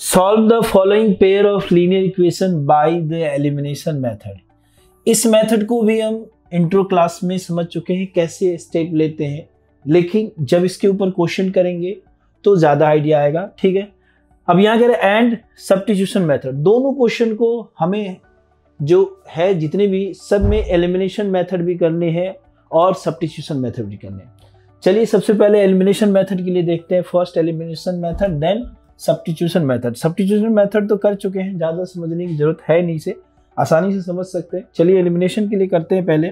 Solve the following pair of linear equation by the elimination method. इस method को भी हम इंट्रो क्लास में समझ चुके हैं कैसे स्टेप लेते हैं, लेकिन जब इसके ऊपर क्वेश्चन करेंगे तो ज्यादा आइडिया आएगा। ठीक है, अब यहाँ कह रहे एंड सब्स्टिट्यूशन मेथड, दोनों क्वेश्चन को हमें जो है जितने भी सब में एलिमिनेशन मेथड भी करने हैं और सब्स्टिट्यूशन मेथड भी करने हैं। चलिए सबसे पहले एलिमिनेशन मेथड के लिए देखते हैं। First elimination method, then substitution method. Substitution method तो कर चुके हैं, ज्यादा समझने की जरूरत है नहीं, से आसानी से समझ सकते हैं। चलिए एलिमिनेशन के लिए करते हैं। पहले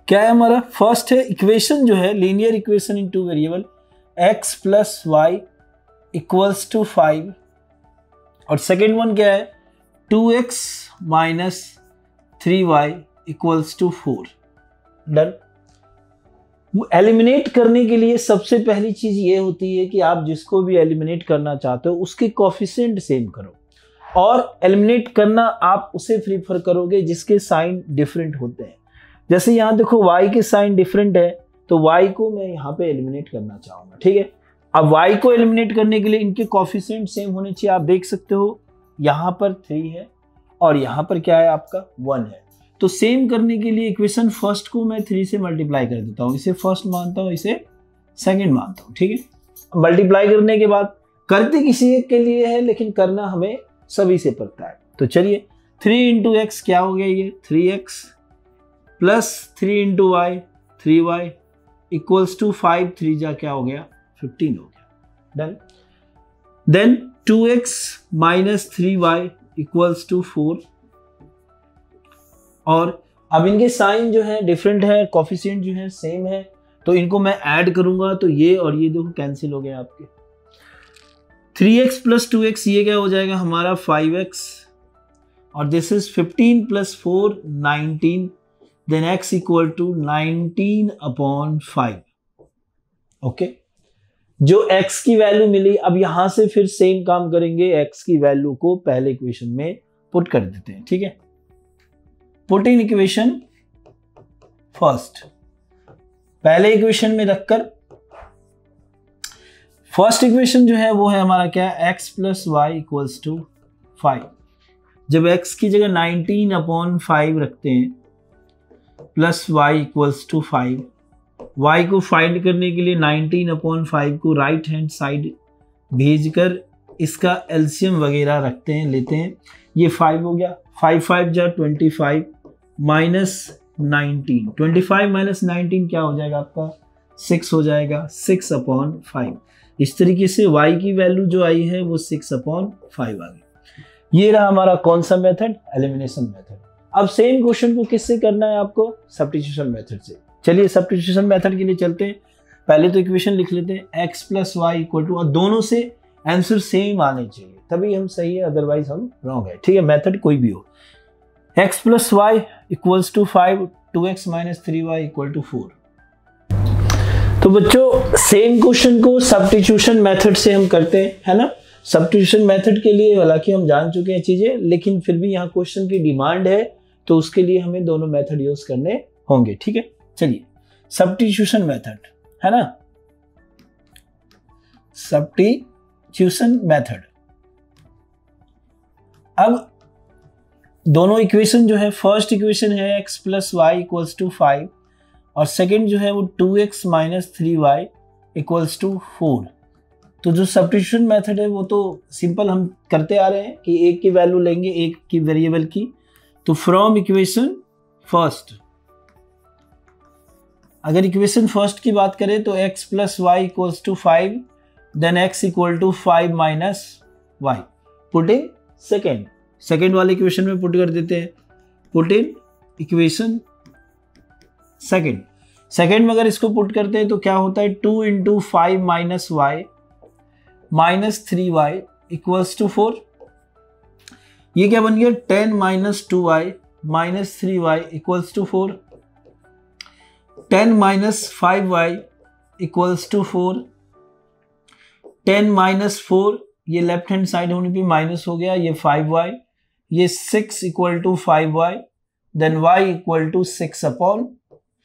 क्या है हमारा, फर्स्ट है इक्वेशन जो है linear equation in two variable x plus y equals to 5, और सेकेंड वन क्या है 2x minus 3y equals to 4। Done. Eliminate करने के लिए सबसे पहली चीज ये होती है कि आप जिसको भी एलिमिनेट करना चाहते हो उसके कोफिशिएंट सेम करो, और एलिमिनेट करना आप उसे प्रीफर करोगे जिसके साइन डिफरेंट होते हैं। जैसे यहाँ देखो y के साइन डिफरेंट है, तो y को मैं यहाँ पे एलिमिनेट करना चाहूंगा। ठीक है, अब y को एलिमिनेट करने के लिए इनके कोफिशिएंट सेम होने चाहिए। आप देख सकते हो यहाँ पर 3 है और यहाँ पर क्या है आपका 1 है, तो सेम करने के लिए इक्वेशन फर्स्ट को मैं 3 से मल्टीप्लाई कर देता हूँ। इसे फर्स्ट मानता हूँ, इसे सेकंड मानता हूँ। ठीक है, मल्टीप्लाई करने के बाद करते किसी एक के लिए है, लेकिन करना हमें सभी से पड़ता है। तो चलिए 3 इंटू एक्स क्या हो गया, ये 3x plus 3 into y 3y equals to 5, 3 जा क्या हो गया 15 हो गया। Done. Then 2x minus 3y equals to 4, और अब इनके साइन जो है डिफरेंट है, कोफिशिएंट जो है सेम है, तो इनको मैं ऐड करूंगा तो ये और ये देखो कैंसिल हो गया आपके। 3x प्लस 2x ये क्या हो जाएगा हमारा 5x, और this is 15 plus 4 19, then x equal to 19 upon 5। Okay, जो x की वैल्यू मिली, अब यहां से फिर सेम काम करेंगे, x की वैल्यू को पहले इक्वेशन में पुट कर देते हैं। ठीक है, पुट इन इक्वेशन फर्स्ट, पहले इक्वेशन में रखकर फर्स्ट इक्वेशन जो है वो है हमारा क्या, x plus y equals to 5। जब x की जगह 19 अपॉन 5 रखते हैं plus y equals to 5, y को फाइंड करने के लिए 19 अपॉन 5 को राइट हैंड साइड भेजकर इसका एलसीएम वगैरह रखते हैं, लेते हैं। ये 5 हो गया, 5 5 जा 25 माइनस 19, 25 माइनस 19 क्या हो जाएगा आपका 6 हो जाएगा, 6 अपॉन 5। इस तरीके से y की वैल्यू जो आई है वो 6 अपॉन 5 आ गई। ये रहा हमारा कौन सा मेथड, एलिमिनेशन मेथड। अब सेम क्वेश्चन को किससे करना है आपको, सब्स्टिट्यूशन मेथड से। चलिए सब्स्टिट्यूशन मेथड के लिए चलते हैं। पहले तो इक्वेशन लिख लेते हैं x plus y equal to, और दोनों से आंसर सेम आने चाहिए तभी हम सही है, अदरवाइज हम रॉन्ग है। ठीक है, मेथड कोई भी हो। x plus y equals to 5, 2x minus 3y equal to 4। तो बच्चों सेम क्वेश्चन को सब्स्टिट्यूशन मेथड से हम करते हैं, है ना। सब्स्टिट्यूशन मेथड के लिए हालांकि हम जान चुके हैं चीजें, लेकिन फिर भी यहाँ क्वेश्चन की डिमांड है, तो उसके लिए हमें दोनों मेथड यूज करने होंगे। ठीक है, चलिए सब्स्टिट्यूशन मेथड, है ना, सब्स्टिट्यूशन मेथड। अब दोनों इक्वेशन जो है, फर्स्ट इक्वेशन है x plus y equals to 5, और सेकेंड जो है वो 2x minus 3y equals to 4। तो जो सब्स्टिट्यूशन मेथड है वो तो सिंपल हम करते आ रहे हैं कि एक की वैल्यू लेंगे एक की वेरिएबल की। तो फ्रॉम इक्वेशन फर्स्ट, अगर इक्वेशन फर्स्ट की बात करें तो x plus y equals to 5, then x equal to 5 minus y. Put in second, second वाले इक्वेशन में पुट कर देते हैं। Put in equation second, second में अगर इसको पुट करते हैं तो क्या होता है 2 into 5 minus y minus 3y equals to 4। ये क्या बन गया 10 minus 2y minus 3y equals to 4। 10 minus 5y equals to 4। 10 minus 4, ये लेफ्ट हैंड साइड होने पे माइनस हो गया, ये 5y, ये 6 equal to 5y, then y equal to 6 upon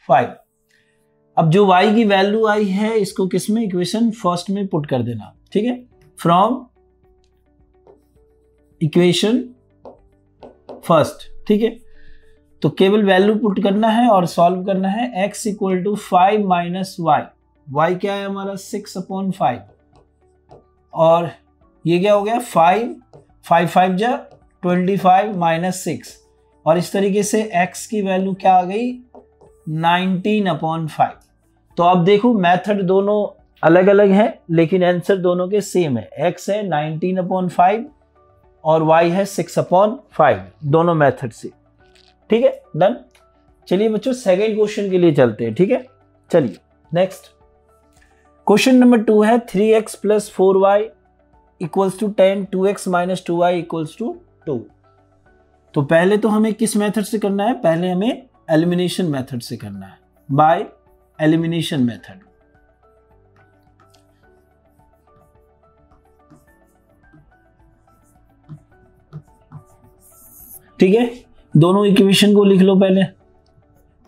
5। अब जो y की वैल्यू आई है इसको किसमें, इक्वेशन फर्स्ट में पुट कर देना। ठीक है, फ्रॉम इक्वेशन फर्स्ट, ठीक है। तो केवल वैल्यू पुट करना है और सॉल्व करना है। x equal to 5 minus y, y क्या है हमारा 6/5, और ये क्या हो गया 5 5 जा 25 माइनस 6, और इस तरीके से x की वैल्यू क्या आ गई 19/5। तो अब देखो मेथड दोनों अलग अलग है लेकिन आंसर दोनों के सेम है। x है 19/5 और y है 6/5, दोनों मेथड से, ठीक है, डन। चलिए बच्चों सेकंड क्वेश्चन के लिए चलते हैं, ठीक है। चलिए नेक्स्ट क्वेश्चन नंबर 2 है 3x plus 4y equals to 10, 2x minus 2y equals to 2। तो पहले तो हमें किस मेथड से करना है, पहले हमें एलिमिनेशन मेथड से करना है, बाय एलिमिनेशन मेथड। ठीक है, दोनों इक्वेशन को लिख लो पहले।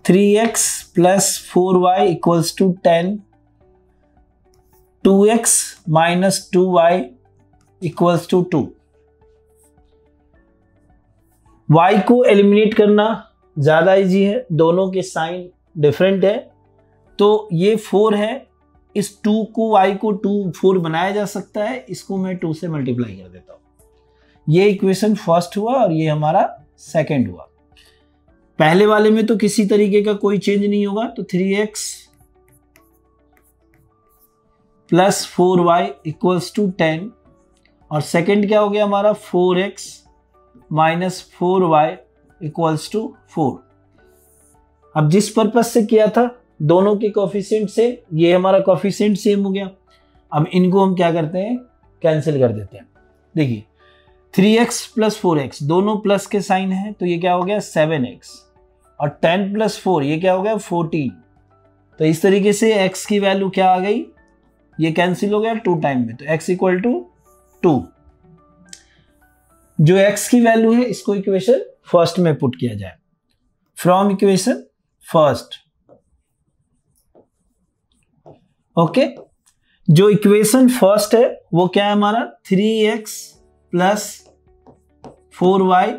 3x plus 4y equals to 10, 2x minus 2y equals to 2। y को एलिमिनेट करना ज्यादा इजी है, दोनों के साइन डिफरेंट है। तो ये 4 है, इस 2 को y को 2 4 बनाया जा सकता है, इसको मैं 2 से मल्टीप्लाई कर देता हूं। ये इक्वेशन फर्स्ट हुआ और ये हमारा सेकंड हुआ। पहले वाले में तो किसी तरीके का कोई चेंज नहीं होगा, तो 3x plus 4y equals to 10, और सेकंड क्या हो गया हमारा 4x minus 4y equals to 4। अब जिस पर्पज से किया था दोनों के कोफिशिएंट से, ये हमारा कोफिशिएंट सेम हो गया। अब इनको हम क्या करते हैं, कैंसिल कर देते हैं। देखिए 3x प्लस 4x दोनों प्लस के साइन है, तो ये क्या हो गया 7x, और 10 प्लस 4 ये क्या हो गया 14। तो इस तरीके से x की वैल्यू क्या आ गई, ये कैंसिल हो गया 2 टाइम में, तो x इक्वल टू 2। जो x की वैल्यू है इसको इक्वेशन फर्स्ट में पुट किया जाए, फ्रॉम इक्वेशन फर्स्ट। ओके, जो इक्वेशन फर्स्ट है वो क्या है हमारा 3x plus 4y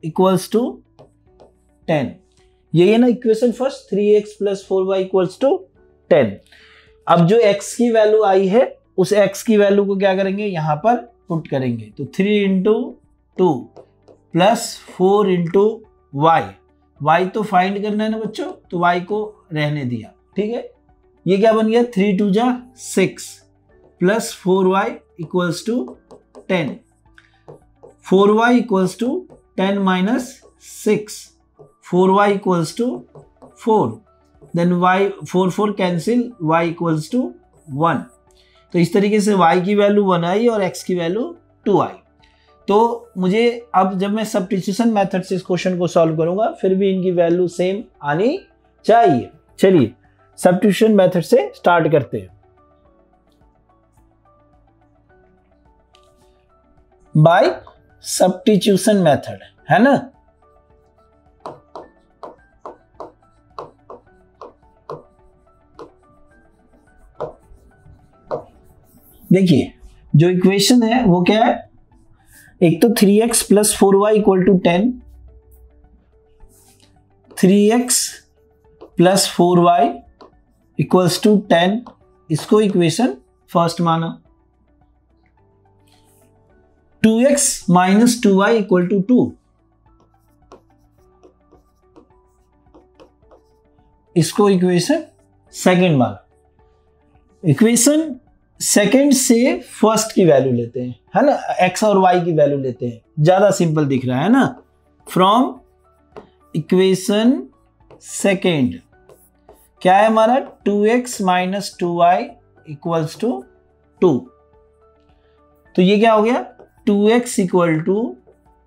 equals to 10। ये है ना equation first, 3x plus 4y equals to 10। अब जो x की वैल्यू आई है उस x की वैल्यू को क्या करेंगे, यहां पर पुट करेंगे। तो 3 इंटू 2 प्लस 4 इंटू y तो फाइंड करना है ना बच्चों, तो y को रहने दिया, ठीक है। ये क्या बन गया 3 2 जा 6 plus 4y equals to 10, 4y equals to 10 minus 6, 4y equals to 4, then y 4 4 cancel, y equals to 1। तो इस तरीके से y की वैल्यू 1 आई और x की वैल्यू 2 आई। तो मुझे अब जब मैं सब्स्टिट्यूशन मेथड से इस क्वेश्चन को सॉल्व करूंगा फिर भी इनकी वैल्यू सेम आनी चाहिए। चलिए सब्स्टिट्यूशन मेथड से स्टार्ट करते हैं। बाय सब्स्टिट्यूशन मेथड, है ना। देखिए जो इक्वेशन है वो क्या है, एक तो 3x plus 4y equal to 10, 3x plus 4y equals to 10, इसको इक्वेशन फर्स्ट माना। 2x minus 2y equal to 2, इसको इक्वेशन सेकंड माना। इक्वेशन सेकंड से फर्स्ट की वैल्यू लेते हैं, है ना, x और y की वैल्यू लेते हैं, ज्यादा सिंपल दिख रहा है ना। फ्रॉम इक्वेशन सेकंड क्या है हमारा 2x minus 2y equals to 2। तो ये क्या हो गया 2x equal to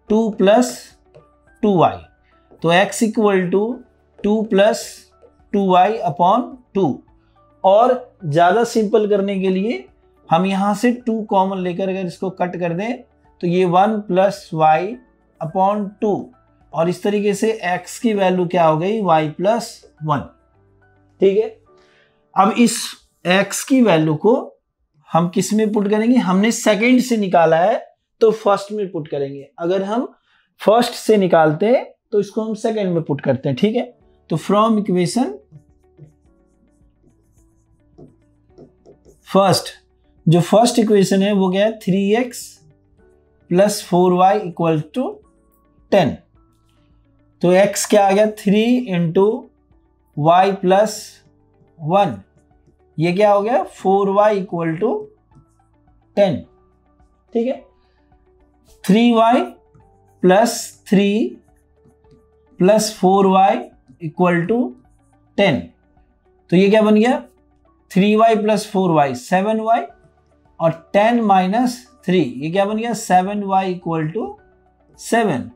2 plus 2y, तो x equal to 2 plus 2y upon 2। और ज्यादा सिंपल करने के लिए हम यहां से 2 कॉमन लेकर अगर इसको कट कर दें तो ये 1 प्लस y अपॉन 2, और इस तरीके से x की वैल्यू क्या हो गई y प्लस 1, ठीक है। अब इस x की वैल्यू को हम किस में पुट करेंगे, हमने सेकंड से निकाला है तो फर्स्ट में पुट करेंगे, अगर हम फर्स्ट से निकालते हैं तो इसको हम सेकंड में पुट करते हैं, ठीक है। तो फ्रॉम इक्वेशन फर्स्ट, जो फर्स्ट इक्वेशन है वो क्या है, 3x plus 4y equal to 10। तो x क्या आ गया, 3 इंटू वाई प्लस 1, ये क्या हो गया 4y इक्वल टू 10, ठीक है। 3y plus 3 plus 4y equal to 10, तो ये क्या बन गया 3y प्लस 4y 7y, और 10 माइनस 3 ये क्या बन गया 7y इक्वल टू 7।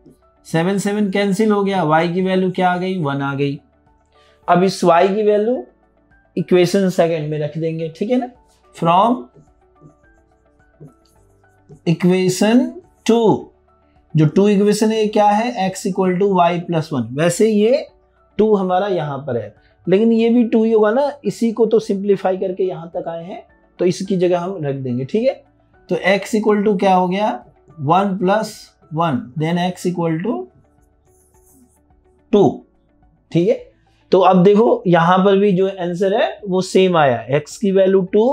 7 7 कैंसिल हो गया, y की वैल्यू क्या आ गई 1 आ गई। अब इस y की वैल्यू इक्वेशन सेकंड में रख देंगे, ठीक है ना। फ्रॉम इक्वेशन 2, जो 2 इक्वेशन है क्या है, x equal to y plus 1। वैसे ये 2 हमारा यहां पर है, लेकिन ये भी 2 ही होगा ना, इसी को तो सिंप्लीफाई करके यहां तक आए हैं, तो इसकी जगह हम रख देंगे, ठीक है। तो x इक्वल टू क्या हो गया 1 plus 1, then x equal to 2, ठीक है। तो अब देखो यहां पर भी जो आंसर है वो सेम आया, x की वैल्यू 2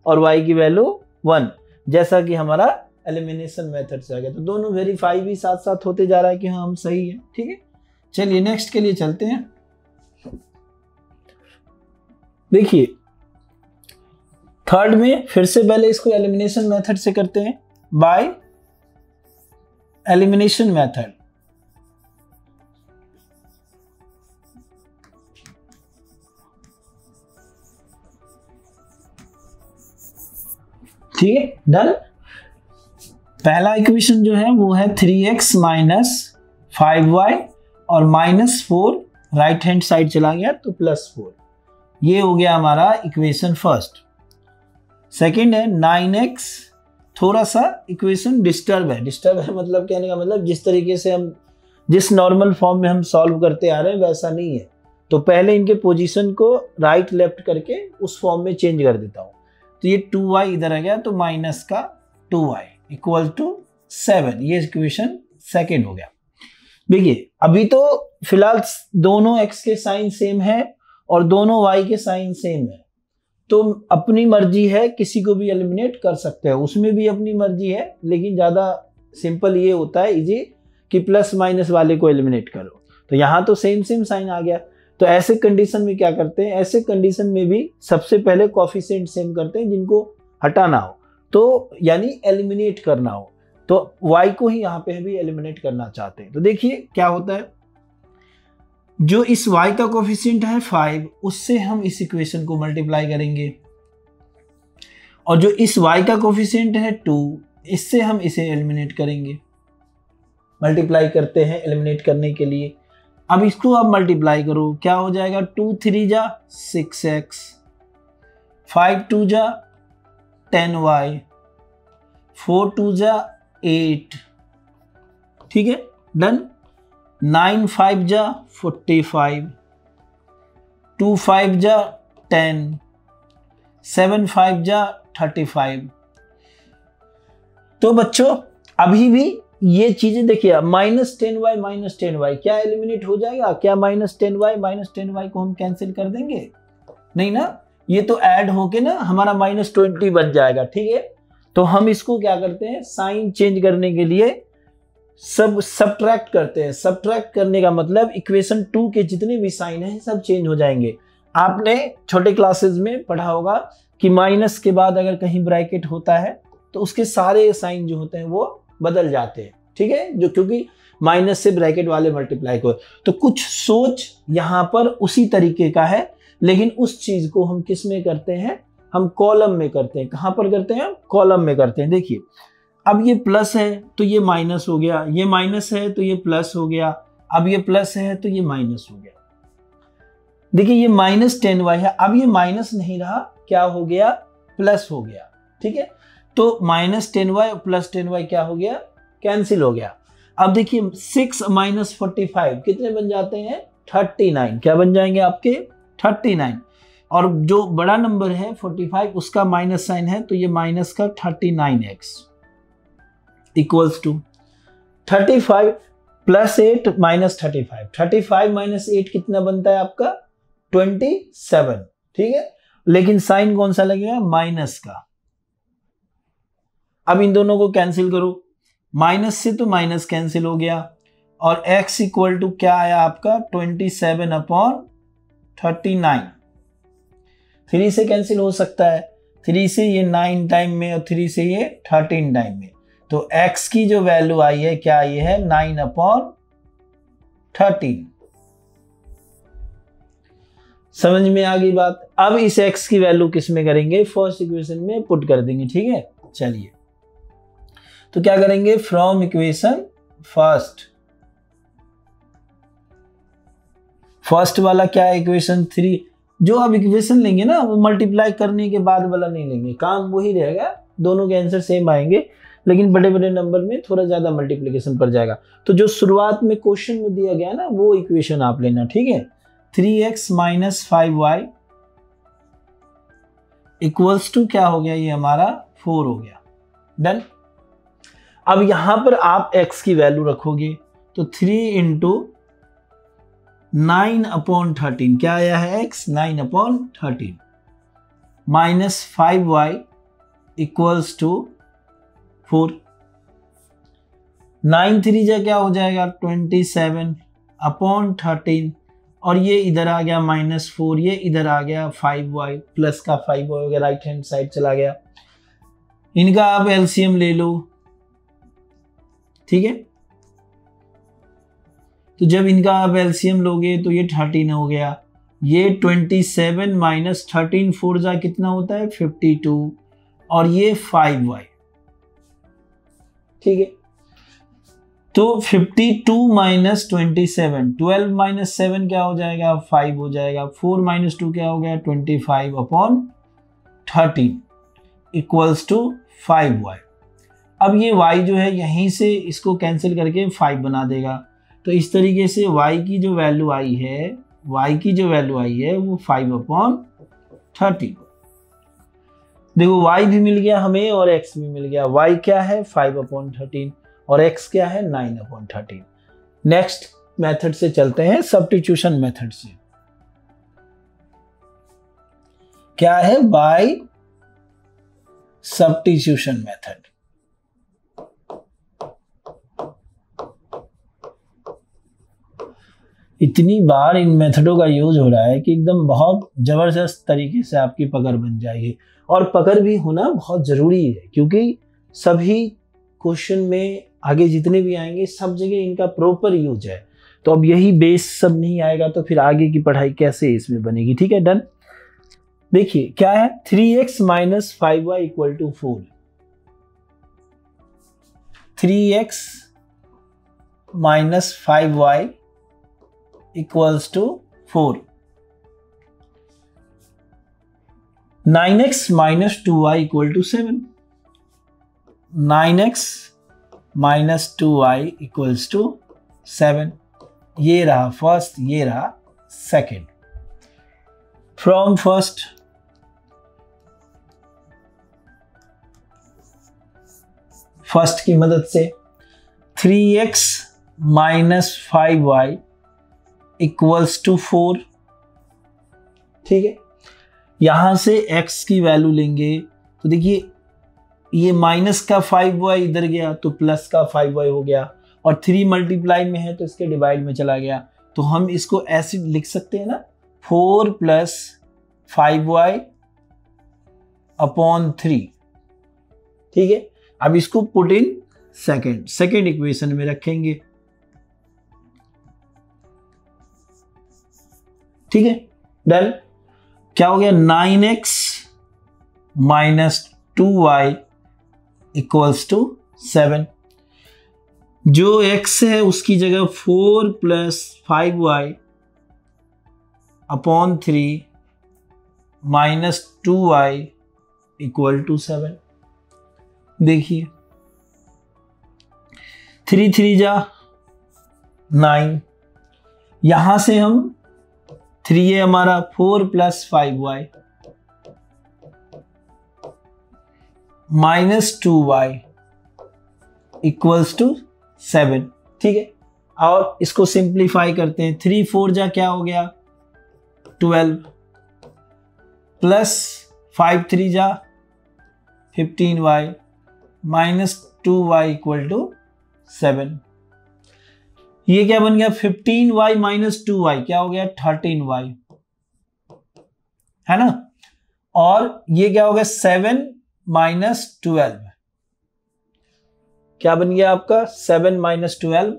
और y की वैल्यू 1, जैसा कि हमारा एलिमिनेशन मेथड से आ गया। तो दोनों वेरीफाई भी साथ साथ होते जा रहा है कि हाँ हम सही है, ठीक है। चलिए नेक्स्ट के लिए चलते हैं। देखिए थर्ड में फिर से पहले इसको एलिमिनेशन मेथड से करते हैं, बाय एलिमिनेशन मेथड। ठीक है, डन। पहला इक्वेशन जो है वो है 3x माइनस 5y और माइनस 4 राइट हैंड साइड चला गया तो प्लस 4, ये हो गया हमारा इक्वेशन फर्स्ट। सेकंड है 9x, थोड़ा सा इक्वेशन डिस्टर्ब है। डिस्टर्ब है मतलब कहने का मतलब जिस तरीके से हम जिस नॉर्मल फॉर्म में हम सॉल्व करते आ रहे हैं वैसा नहीं है, तो पहले इनके पोजीशन को राइट लेफ्ट करके उस फॉर्म में चेंज कर देता हूं। तो ये 2y इधर आ गया तो माइनस का 2y इक्वल टू 7, ये इक्वेशन सेकंड हो गया। देखिए अभी तो फिलहाल दोनों x के साइन सेम है और दोनों y के साइन सेम है, तो अपनी मर्जी है, किसी को भी एलिमिनेट कर सकते हैं, उसमें भी अपनी मर्जी है, लेकिन ज़्यादा सिंपल ये होता है इजी कि प्लस माइनस वाले को एलिमिनेट करो। तो यहाँ तो सेम सेम साइन आ गया, तो ऐसे कंडीशन में क्या करते हैं, ऐसे कंडीशन में भी सबसे पहले कोएफिशिएंट सेम करते हैं जिनको हटाना हो, तो यानी एलिमिनेट करना हो, तो y को ही यहाँ पे भी एलिमिनेट करना चाहते हैं। तो देखिए क्या होता है, जो इस y का कोएफिशिएंट है 5, उससे हम इस इक्वेशन को मल्टीप्लाई करेंगे, और जो इस y का कोएफिशिएंट है 2, इससे हम इसे एलिमिनेट करेंगे। मल्टीप्लाई करते हैं एलिमिनेट करने के लिए। अब इसको आप मल्टीप्लाई करो, क्या हो जाएगा 2 3 जा 6x, 5 2 जा 10y, 4 2 जा 8, ठीक है, डन। 9 5 जा 45, 2 5 जा 10, 7 5 जा 35। तो बच्चों अभी भी ये चीजें देखिए, माइनस 10y क्या एलिमिनेट हो जाएगा क्या, माइनस 10y को हम कैंसिल कर देंगे नहीं ना, ये तो ऐड होके ना हमारा -20 बन जाएगा, ठीक है। तो हम इसको क्या करते हैं, साइन चेंज करने के लिए सब सब्ट्रैक्ट करते हैं। सब्ट्रैक्ट करने का मतलब इक्वेशन 2 के जितने भी साइन हैं सब चेंज हो जाएंगे। आपने छोटे क्लासेस में पढ़ा होगा कि माइनस के बाद अगर कहीं ब्रैकेट होता है तो उसके सारे साइन जो होते हैं वो बदल जाते हैं, ठीक है, जो क्योंकि माइनस से ब्रैकेट वाले मल्टीप्लाई को। तो कुछ सोच यहाँ पर उसी तरीके का है, लेकिन उस चीज को हम किस में करते हैं, हम कॉलम में करते हैं। कहां पर करते हैं, कॉलम में करते हैं। देखिए अब ये प्लस है तो ये माइनस हो गया, ये माइनस है तो ये प्लस हो गया, अब ये प्लस है तो ये माइनस हो गया। देखिए ये -10y है, अब ये माइनस नहीं रहा, क्या हो गया, प्लस हो गया, ठीक है। तो -10y प्लस 10y क्या हो गया, कैंसिल हो गया। अब देखिए 6 - 45 कितने बन जाते हैं, 39, क्या बन जाएंगे आपके 39, और जो बड़ा नंबर है 45 उसका माइनस साइन है तो ये माइनस का 39x, equals to 35 plus 8 minus 35, 35 minus 8 कितना बनता है आपका 27, ठीक है। लेकिन साइन कौन सा लगेगा, माइनस का। अब इन दोनों को कैंसिल करो, माइनस से तो माइनस कैंसिल हो गया और x इक्वल टू क्या आया आपका 27/39। 3 से कैंसिल हो सकता है, 3 से ये 9 टाइम में और 3 से ये 13 टाइम में, तो x की जो वैल्यू आई है क्या आई है 9/13। समझ में आ गई बात। अब इस x की वैल्यू किस में करेंगे, फर्स्ट इक्वेशन में पुट कर देंगे, ठीक है। चलिए तो क्या करेंगे, फ्रॉम इक्वेशन फर्स्ट वाला क्या है इक्वेशन 3, जो अब इक्वेशन लेंगे ना वो मल्टीप्लाई करने के बाद वाला नहीं लेंगे, काम वही रहेगा, दोनों के आंसर सेम आएंगे, लेकिन बड़े बड़े नंबर में थोड़ा ज्यादा मल्टीप्लिकेशन पड़ जाएगा। तो जो शुरुआत में क्वेश्चन में दिया गया ना वो इक्वेशन आप लेना, ठीक है। 3x minus 5y equals to क्या हो गया, ये हमारा 4 हो गया, डन। अब यहां पर आप x की वैल्यू रखोगे तो 3 इंटू 9/13 क्या आया है x 9/13 minus 5y equals to 4। 9 3 जा क्या हो जाएगा 27/13 और ये इधर आ गया -4, ये इधर आ गया 5y प्लस का 5y हो गया, राइट हैंड साइड चला गया। इनका आप एलसीएम ले लो, ठीक है। तो जब इनका आप एलसीएम लोगे तो ये 13 हो गया, ये 27 माइनस 13 4 जा कितना होता है 52 और ये 5y, ठीक है। तो 52 माइनस 27, 12 माइनस 7 क्या हो जाएगा 5 हो जाएगा, 4 माइनस 2 क्या हो गया 25/13 इक्वल्स टू 5y। अब ये y जो है यहीं से इसको कैंसिल करके 5 बना देगा, तो इस तरीके से y की जो वैल्यू आई है वो 5/13। देखो y भी मिल गया हमें और x भी मिल गया, y क्या है 5/13 और x क्या है 9/13। नेक्स्ट मेथड से चलते हैं, सब्स्टिट्यूशन मेथड से। क्या है, बाय सब्स्टिट्यूशन मेथड। इतनी बार इन मेथडों का यूज हो रहा है कि एकदम बहुत जबरदस्त तरीके से आपकी पकड़ बन जाएगी, और पकड़ भी होना बहुत जरूरी है क्योंकि सभी क्वेश्चन में आगे जितने भी आएंगे सब जगह इनका प्रॉपर यूज है। तो अब यही बेस सब नहीं आएगा तो फिर आगे की पढ़ाई कैसे इसमें बनेगी, ठीक है, डन। देखिए क्या है 3x minus 5y equal to 4, 3x minus 5y equals to 4, 9x minus 2y equal to 7, 9x minus 2y equals to 7। ये रहा फर्स्ट, ये रहा सेकेंड। फ्रॉम फर्स्ट की मदद से 3x minus 5y equals to 4, ठीक है। यहां से x की वैल्यू लेंगे तो देखिए ये माइनस का 5y इधर गया तो प्लस का 5y हो गया, और 3 मल्टीप्लाई में है तो इसके डिवाइड में चला गया, तो हम इसको ऐसे लिख सकते हैं ना 4 प्लस 5y अपॉन 3, ठीक है। अब इसको पुट इन सेकेंड इक्वेशन में रखेंगे, ठीक है, डन। क्या हो गया 9x minus 2y equals to 7। जो x है उसकी जगह 4 plus 5y upon 3 minus 2y equal to 7। देखिए 3 3 जा 9, यहां से हम 3 है हमारा 4 plus 5y minus 2y equals to 7, ठीक है। और इसको सिंप्लीफाई करते हैं, 3 4 जा क्या हो गया 12 प्लस 5 3 जा 15y minus 2y equal to 7। ये क्या बन गया 15y माइनस 2y क्या हो गया 13y, है ना। और ये क्या हो गया 7 माइनस 12 क्या बन गया आपका 7 माइनस 12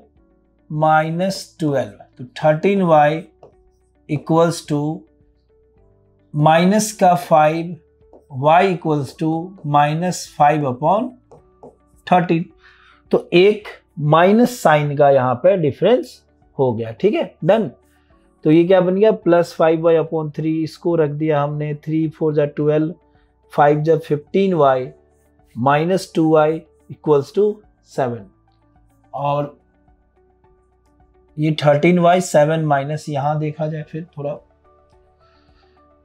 माइनस 12, तो 13y इक्वल्स टू माइनस का 5 y equals to minus 5 upon 13। तो एक माइनस साइन का यहां पे डिफरेंस हो गया, ठीक है, डन। तो ये क्या बन गया प्लस 5y अपॉन 3, इसको रख दिया हमने, 3 4 जा 12, 5 जा 15y minus 2y equals to 7। और ये 13y 7 माइनस यहां देखा जाए फिर थोड़ा,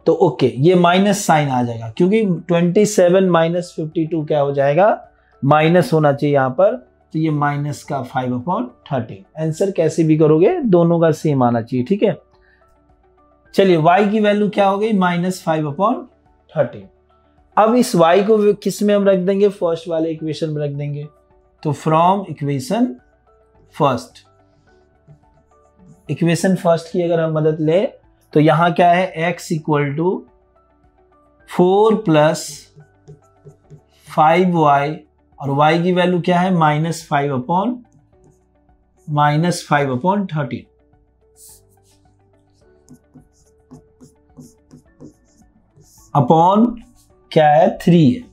तो ओके ये माइनस साइन आ जाएगा क्योंकि 27 माइनस 52 क्या हो जाएगा माइनस होना चाहिए यहां पर, तो ये माइनस का 5 अपॉन 13। आंसर कैसे भी करोगे दोनों का सेम आना चाहिए, ठीक है। चलिए y की वैल्यू क्या हो गई माइनस 5 अपॉन 13। अब इस y को किस में हम रख देंगे, फर्स्ट वाले इक्वेशन में रख देंगे। तो from equation first, equation first की अगर हम मदद ले तो यहां क्या है x equal to 4 plus 5y और y की वैल्यू क्या है माइनस 5 अपॉन 13। अपॉन क्या है 3 है,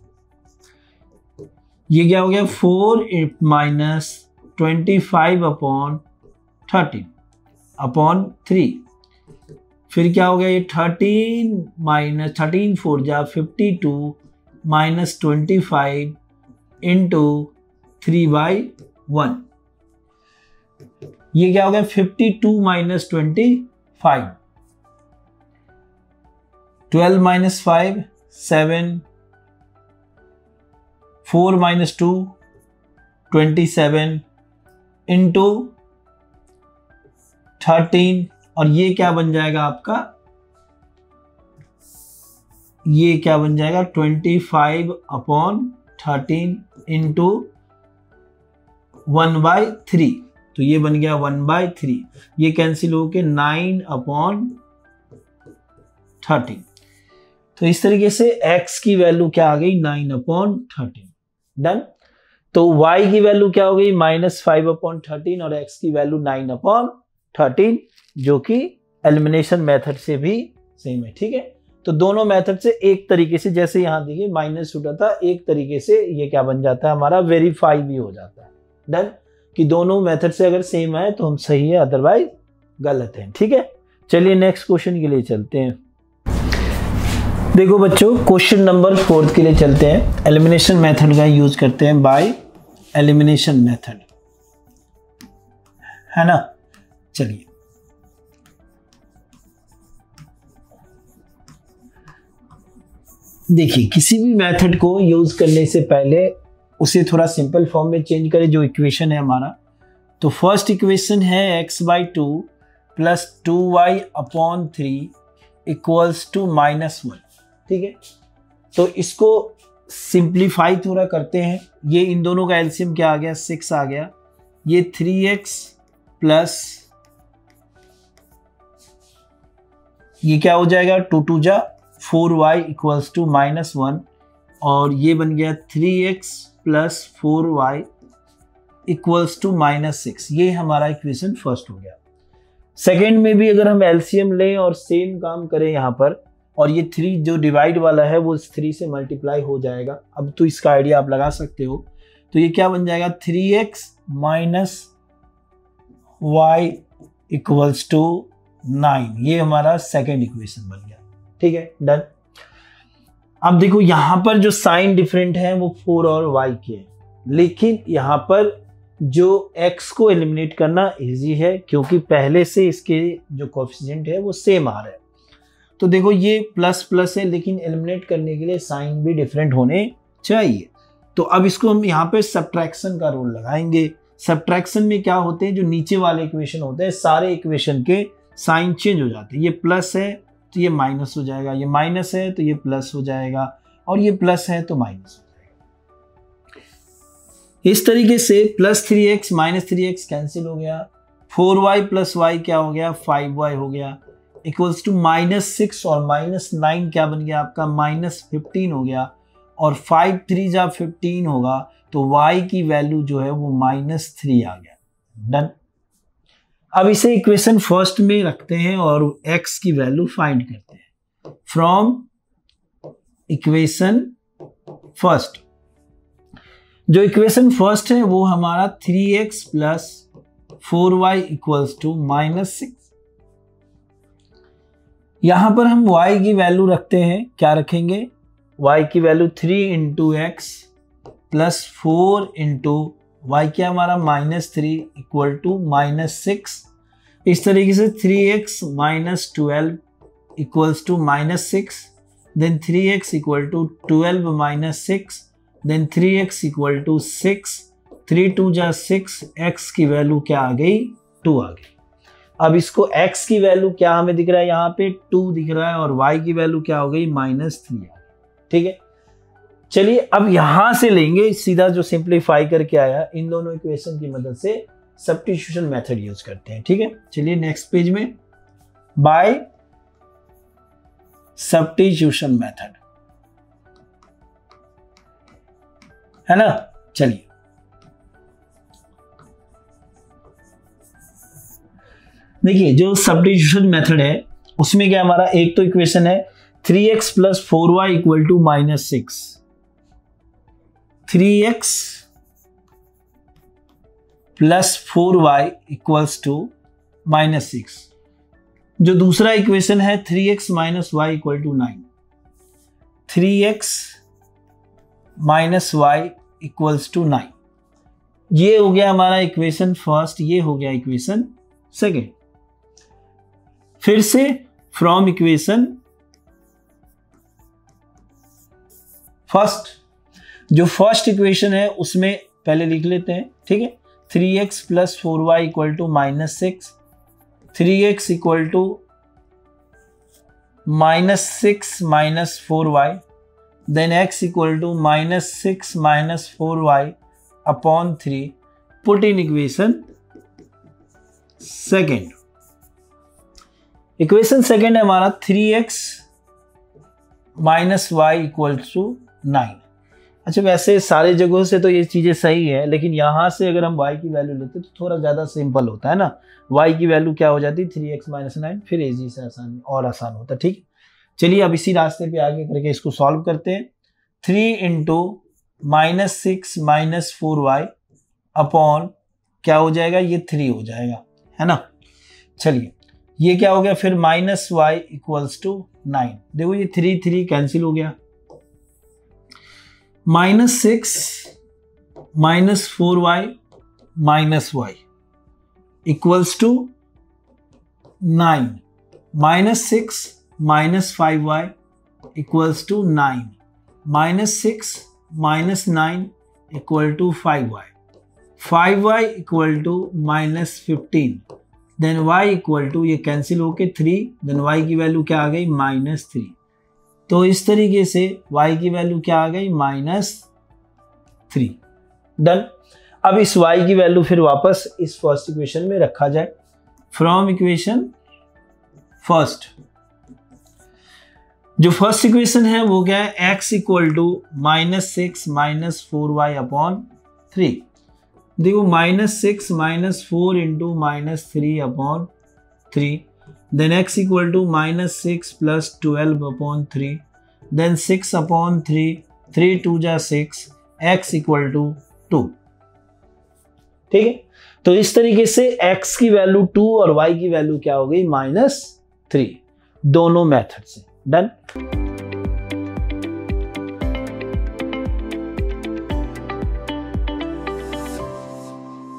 ये क्या हो गया 4 माइनस 25 अपॉन 13 अपॉन 3। फिर क्या हो गया ये 13 माइनस 13 4 जा 52 माइनस 25 इंटू 3/1, ये क्या हो गया 52 माइनस 25, 12 माइनस 5 7, 4 माइनस 2 27 इंटू 13, और ये क्या बन जाएगा आपका, ये क्या बन जाएगा 25 अपॉन 13 इंटू 1/3, तो ये बन गया 1/3, ये कैंसिल होके 9 अपॉन 13। तो इस तरीके से x की वैल्यू क्या आ गई 9 अपॉन 13, डन। तो y की वैल्यू क्या हो गई माइनस 5 अपॉन 13 और x की वैल्यू 9 अपॉन 13, जो कि एलिमिनेशन मेथड से भी सेम है, ठीक है। तो दोनों मेथड से एक तरीके से, जैसे यहां देखिए माइनस छूटा था, एक तरीके से ये क्या बन जाता है हमारा वेरीफाई भी हो जाता है, डन। कि दोनों मेथड से अगर सेम है तो हम सही है, अदरवाइज गलत है, ठीक है। चलिए नेक्स्ट क्वेश्चन के लिए चलते हैं। देखो बच्चों क्वेश्चन नंबर 4 के लिए चलते हैं। एलिमिनेशन मेथड का यूज करते हैं, बाय एलिमिनेशन मेथड, है ना। चलिए देखिए, किसी भी मेथड को यूज करने से पहले उसे थोड़ा सिंपल फॉर्म में चेंज करें। जो इक्वेशन है हमारा, तो फर्स्ट इक्वेशन है x/2 plus 2y upon 3 equals to -1, ठीक है। तो इसको सिंप्लीफाई थोड़ा करते हैं। ये इन दोनों का एलसीएम क्या आ गया 6 आ गया। ये 3x प्लस ये क्या हो जाएगा 2 2 जा 4y इक्वल्स टू -1, और ये बन गया 3x plus 4y equals to -6। ये हमारा इक्वेशन फर्स्ट हो गया। सेकेंड में भी अगर हम एलसीएम लें और सेम काम करें यहाँ पर, और ये 3 जो डिवाइड वाला है वो 3 से मल्टीप्लाई हो जाएगा। अब तो इसका आइडिया आप लगा सकते हो। तो ये क्या बन जाएगा 3x minus y equals to 9। ये हमारा सेकेंड इक्वेशन बन गया, ठीक है, डन। अब देखो यहां पर जो साइन डिफरेंट है वो 4 और y के हैं, लेकिन यहां पर जो x को एलिमिनेट करना इजी है क्योंकि पहले से इसके जो कोएफिशिएंट है वो सेम आ रहा है। तो देखो ये प्लस प्लस है, लेकिन एलिमिनेट करने के लिए साइन भी डिफरेंट होने चाहिए। तो अब इसको हम यहाँ पे सब्ट्रैक्शन का रूल लगाएंगे। सब्ट्रैक्शन में क्या होते हैं, जो नीचे वाले इक्वेशन होते हैं सारे इक्वेशन के साइन चेंज हो जाते हैं। ये प्लस है तो ये माइनस हो जाएगा, ये माइनस है तो ये प्लस हो जाएगा, और ये प्लस है तो माइनस हो जाएगा। इस तरीके से plus 3x minus 3x cancel हो गया, 4y प्लस y क्या हो गया, 5y हो गया, इक्वल्स टू -6 और -9 क्या बन गया आपका, -15 हो गया, और 5 3 जा 15 होगा तो y की वैल्यू जो है वो -3 आ गया। डन। अब इसे इक्वेशन फर्स्ट में रखते हैं और x की वैल्यू फाइंड करते हैं। फ्रॉम इक्वेशन फर्स्ट, जो इक्वेशन फर्स्ट है वो हमारा 3x plus 4y equals to -6। यहां पर हम y की वैल्यू रखते हैं, क्या रखेंगे, y की value 3 into x plus 4 into y क्या हमारा -3 इक्वल टू -6। इस तरीके से 3x minus 12 equals to -6, then 3x equal to 12 minus 6, then 3x equal to 6, 3 2 जा 6, x की वैल्यू क्या आ गई, 2 आ गई। अब इसको x की वैल्यू क्या हमें दिख रहा है, यहाँ पे 2 दिख रहा है, और y की वैल्यू क्या हो गई, -3 आ गई। ठीक है, चलिए अब यहां से लेंगे सीधा, जो सिंप्लीफाई करके आया, इन दोनों इक्वेशन की मदद से सब्स्टिट्यूशन मेथड यूज करते हैं। ठीक है, चलिए नेक्स्ट पेज में, बाय सब्स्टिट्यूशन मेथड, है ना। चलिए देखिए, जो सब्स्टिट्यूशन मेथड है उसमें क्या हमारा, एक तो इक्वेशन है 3x plus 4y equal to -6, 3x plus 4y equals to -6। जो दूसरा इक्वेशन है 3x minus y equal to 9, 3x minus y equals to 9। ये हो गया हमारा इक्वेशन फर्स्ट, ये हो गया इक्वेशन सेकेंड। फिर से फ्रॉम इक्वेशन फर्स्ट, जो फर्स्ट इक्वेशन है उसमें पहले लिख लेते हैं। ठीक है, 3x plus 4y equal to -6, 3x equal to -6 minus 4y, then x equal to -6 minus 4y upon 3, put in equation second. Equation second है हमारा 3x minus y equal to 9। अच्छा, वैसे सारे जगहों से तो ये चीज़ें सही है, लेकिन यहाँ से अगर हम y की वैल्यू लेते तो थोड़ा ज़्यादा सिंपल होता है ना। y की वैल्यू क्या हो जाती है, 3x माइनस 9, फिर इजी से आसान और आसान होता है। ठीक, चलिए अब इसी रास्ते पे आगे करके इसको सॉल्व करते हैं। 3 इंटू -6 माइनस 4y अपॉन क्या हो जाएगा, ये 3 हो जाएगा, है ना। चलिए ये क्या हो गया फिर, -y इक्वल्स टू 9। देखो ये 3 3 कैंसिल हो गया, -6 minus 4y minus y equals to 9, -6 minus 5y equals to 9, -6 minus 9 equal to 5y, 5y equal to -15, then y equal to, ये कैंसिल होके 3, देन y की वैल्यू क्या आ गई, -3। तो इस तरीके से y की वैल्यू क्या आ गई, -3। डन। अब इस y की वैल्यू फिर वापस इस फर्स्ट इक्वेशन में रखा जाए। फ्रॉम इक्वेशन फर्स्ट, जो फर्स्ट इक्वेशन है वो क्या है, x equal to -6 minus 4y upon 3। देखो -6 minus 4 into -3 upon 3, then x equal to -6 plus 12 upon 3, then 6 upon 3, 3 2 जा 6, x इक्वल टू 2। ठीक है, तो इस तरीके से x की वैल्यू 2 और y की वैल्यू क्या हो गई, -3, दोनों मेथड से। डन।